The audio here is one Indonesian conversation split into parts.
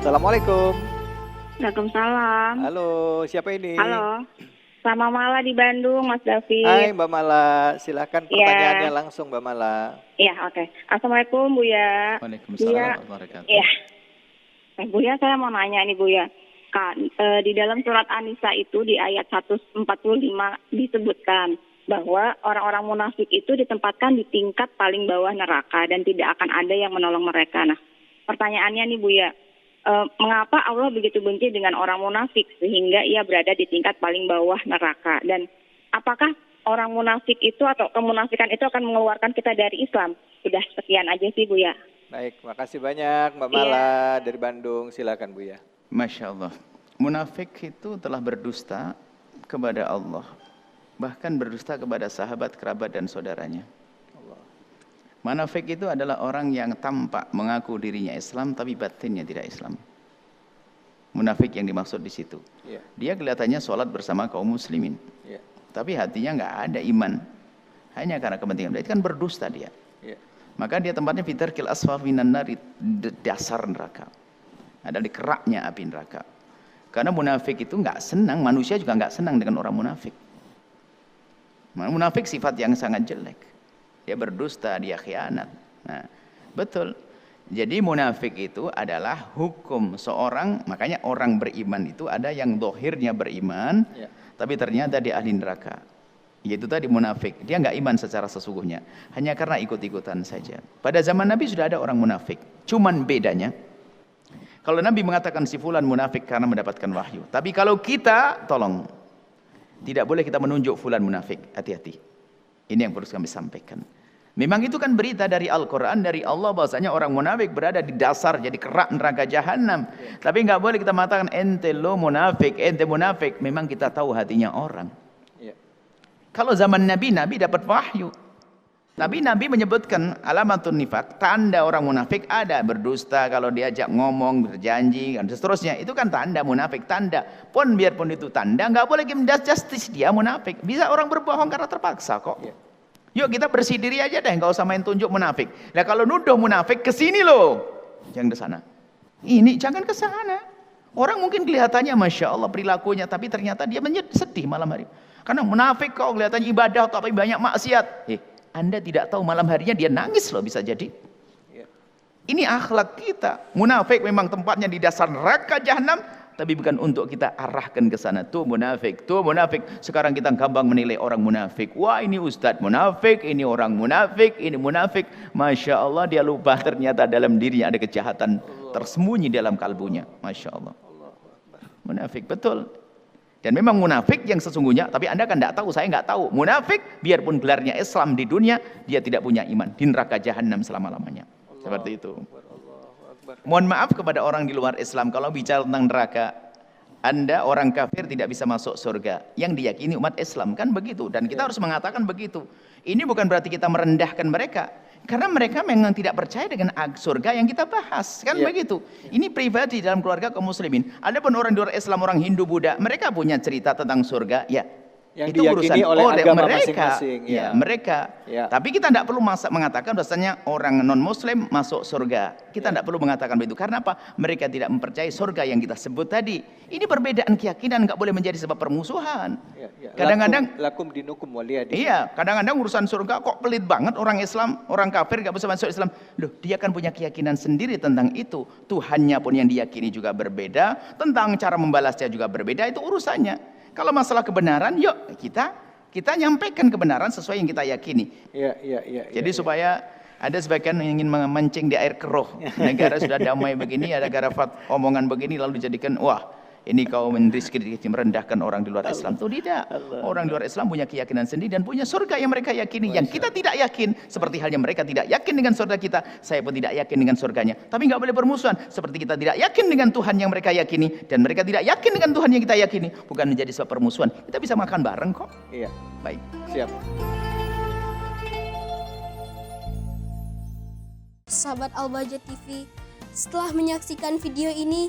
Assalamualaikum. Waalaikumsalam. Halo, siapa ini? Halo. Sama Mala di Bandung, Mas Hai David. Mbak Mala, silakan pertanyaannya langsung Mbak Mala. Iya, oke. Assalamualaikum Buya. Waalaikumsalam Buya, warahmatullahi wabarakatuh. iya. Buya, saya mau nanya nih Buya. Di dalam surat An-Nisa itu di ayat 145 disebutkan bahwa orang-orang munafik itu ditempatkan di tingkat paling bawah neraka dan tidak akan ada yang menolong mereka. Nah, pertanyaannya nih Buya, mengapa Allah begitu benci dengan orang munafik sehingga ia berada di tingkat paling bawah neraka? Dan apakah orang munafik itu atau kemunafikan itu akan mengeluarkan kita dari Islam? Sudah sekian aja sih Buya. Baik, makasih banyak Mbak Mala dari Bandung. Silakan Buya. Masya Allah. Munafik itu telah berdusta kepada Allah. Bahkan berdusta kepada sahabat, kerabat, dan saudaranya. Munafik itu adalah orang yang tampak mengaku dirinya Islam tapi batinnya tidak Islam. Munafik yang dimaksud di situ. Dia kelihatannya sholat bersama kaum muslimin. Tapi hatinya nggak ada iman. Hanya karena kepentingan. Itu kan berdusta dia. Maka dia tempatnya fitarkil asfal minan nari, dasar neraka. Ada di keraknya api neraka. Karena munafik itu nggak senang, manusia juga nggak senang dengan orang munafik. Munafik sifat yang sangat jelek. Dia berdusta, dia khianat. Nah, betul. Jadi munafik itu adalah hukum seorang, makanya orang beriman itu ada yang dohirnya beriman, tapi ternyata dia ahli neraka. Yaitu tadi munafik. Dia nggak iman secara sesungguhnya. Hanya karena ikut-ikutan saja. Pada zaman Nabi sudah ada orang munafik. Cuman bedanya, kalau Nabi mengatakan si fulan munafik karena mendapatkan wahyu. Tapi kalau kita, tolong, tidak boleh kita menunjuk fulan munafik. Hati-hati. Ini yang perlu kami sampaikan. Memang itu kan berita dari Al-Quran, dari Allah, bahwasanya orang munafik berada di dasar, jadi kerak neraka jahanam. Tapi nggak boleh kita mengatakan ente lo munafik, ente munafik. Memang kita tahu hatinya orang. Kalau zaman Nabi, Nabi dapat wahyu. Nabi menyebutkan alamatun nifak, tanda orang munafik ada berdusta, kalau diajak ngomong, berjanji, dan seterusnya. Itu kan tanda munafik, tanda. Pun biarpun itu tanda, nggak boleh kita justice dia munafik. Bisa orang berbohong karena terpaksa kok. Yuk kita bersih diri aja deh, nggak usah main tunjuk munafik. Nah kalau nuduh munafik, kesini loh, jangan ke sana. Ini jangan ke sana. Orang mungkin kelihatannya masya Allah perilakunya, tapi ternyata dia sedih malam hari. Karena munafik kok kelihatannya ibadah tapi banyak maksiat. Anda tidak tahu malam harinya dia nangis loh, bisa jadi. Ini akhlak kita. Munafik memang tempatnya di dasar neraka jahanam, tapi bukan untuk kita arahkan ke sana. Tuh munafik, tuh munafik. Sekarang kita gampang menilai orang munafik. Wah ini ustadz munafik, ini orang munafik, ini munafik. Masya Allah dia lupa ternyata dalam dirinya ada kejahatan tersembunyi dalam kalbunya. Masya Allah. Munafik, betul. Dan memang munafik yang sesungguhnya, tapi Anda kan tidak tahu, saya nggak tahu. Munafik, biarpun gelarnya Islam di dunia, dia tidak punya iman. Di neraka jahanam selama-lamanya. Seperti itu. Mohon maaf kepada orang di luar Islam, kalau bicara tentang neraka, Anda orang kafir tidak bisa masuk surga. Yang diyakini umat Islam, kan begitu. Dan kita harus mengatakan begitu. Ini bukan berarti kita merendahkan mereka. Karena mereka memang tidak percaya dengan surga yang kita bahas, kan begitu. Ini pribadi dalam keluarga kaum muslimin. Adapun orang di luar Islam, orang Hindu, Buddha, mereka punya cerita tentang surga, ya. Yang itu urusan oleh agama mereka, masing-masing. Mereka. Tapi kita tidak perlu mengatakan bahwasanya orang non Muslim masuk surga. Kita tidak perlu mengatakan begitu. Karena apa? Mereka tidak mempercayai surga yang kita sebut tadi. Ini perbedaan keyakinan, nggak boleh menjadi sebab permusuhan. Kadang-kadang lakum dinukum waliyadin. Iya, kadang-kadang urusan surga kok pelit banget orang Islam, orang kafir nggak bisa masuk Islam. Loh, dia kan punya keyakinan sendiri tentang itu. Tuhannya pun yang diyakini juga berbeda, tentang cara membalasnya juga berbeda, itu urusannya. Kalau masalah kebenaran, yuk kita nyampaikan kebenaran sesuai yang kita yakini. Jadi supaya ada sebagian yang ingin memancing di air keruh. Negara sudah damai begini, ada gara omongan begini lalu dijadikan wah ini kau merendahkan orang di luar Islam. Itu tidak. Orang di luar Islam punya keyakinan sendiri dan punya surga yang mereka yakini. Yang kita tidak yakin. Seperti halnya mereka tidak yakin dengan surga kita. Saya pun tidak yakin dengan surganya. Tapi nggak boleh bermusuhan. Seperti kita tidak yakin dengan Tuhan yang mereka yakini. Dan mereka tidak yakin dengan Tuhan yang kita yakini. Bukan menjadi sebab permusuhan. Kita bisa makan bareng kok. Iya. Baik. Siap. Sahabat Al-Bahjah TV, setelah menyaksikan video ini,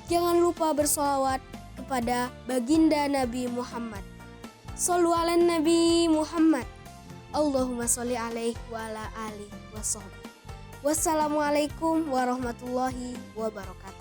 jangan lupa bersolawat kepada baginda Nabi Muhammad. Shollu ala Nabi Muhammad. Allahumma sholli alaihi wa ala alihi wa sahbihi. Wassalamualaikum warahmatullahi wabarakatuh.